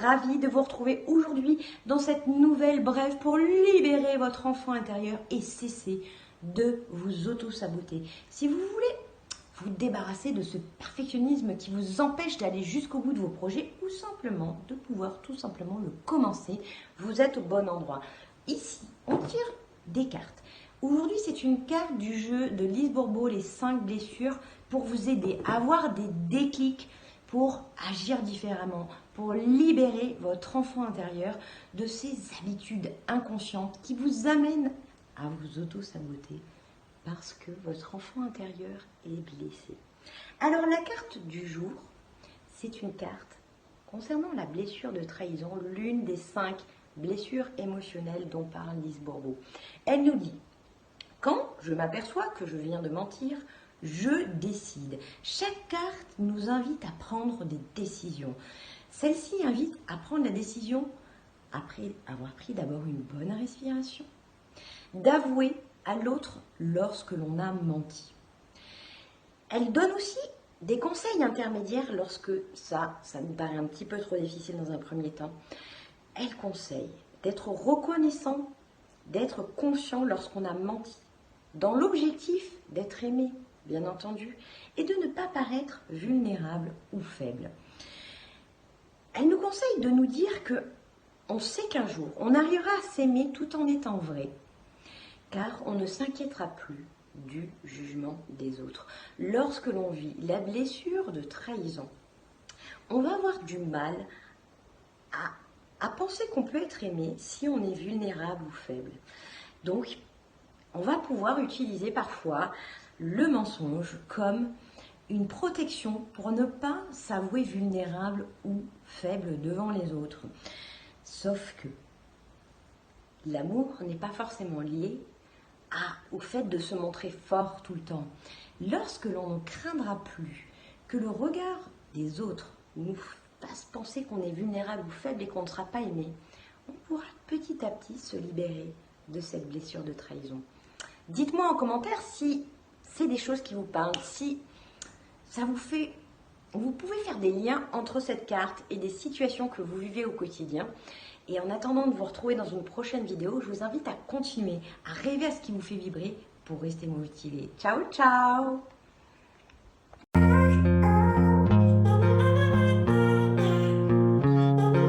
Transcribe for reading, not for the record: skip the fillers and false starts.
ravie de vous retrouver aujourd'hui dans cette nouvelle brève pour libérer votre enfant intérieur et cesser de vous auto-saboter. Si vous voulez vous débarrasser de ce perfectionnisme qui vous empêche d'aller jusqu'au bout de vos projets ou simplement de pouvoir tout simplement le commencer, vous êtes au bon endroit. Ici, on tire des cartes. Aujourd'hui, c'est une carte du jeu de Lise Bourbeau, les 5 blessures, pour vous aider à avoir des déclics, pour agir différemment, pour libérer votre enfant intérieur de ces habitudes inconscientes qui vous amènent à vous auto-saboter parce que votre enfant intérieur est blessé. Alors la carte du jour, c'est une carte concernant la blessure de trahison, l'une des 5 blessures émotionnelles dont parle Lise Bourbeau. Elle nous dit: quand je m'aperçois que je viens de mentir, je décide. Chaque carte nous invite à prendre des décisions. Celle-ci invite à prendre la décision, après avoir pris d'abord une bonne respiration, d'avouer à l'autre lorsque l'on a menti. Elle donne aussi des conseils intermédiaires lorsque ça nous paraît un petit peu trop difficile dans un premier temps. Elle conseille d'être reconnaissant, d'être conscient lorsqu'on a menti, dans l'objectif d'être aimé, bien entendu, et de ne pas paraître vulnérable ou faible. Elle nous conseille de nous dire que on sait qu'un jour, on arrivera à s'aimer tout en étant vrai, car on ne s'inquiétera plus du jugement des autres. Lorsque l'on vit la blessure de trahison, on va avoir du mal à penser qu'on peut être aimé si on est vulnérable ou faible. Donc, on va pouvoir utiliser parfois le mensonge comme une protection pour ne pas s'avouer vulnérable ou faible devant les autres. Sauf que l'amour n'est pas forcément lié au fait de se montrer fort tout le temps. Lorsque l'on ne craindra plus que le regard des autres nous fasse penser qu'on est vulnérable ou faible et qu'on ne sera pas aimé, on pourra petit à petit se libérer de cette blessure de trahison. Dites-moi en commentaire si c'est des choses qui vous parlent, si ça vous fait... Vous pouvez faire des liens entre cette carte et des situations que vous vivez au quotidien. Et en attendant de vous retrouver dans une prochaine vidéo, je vous invite à continuer à rêver à ce qui vous fait vibrer pour rester motivé. Ciao, ciao!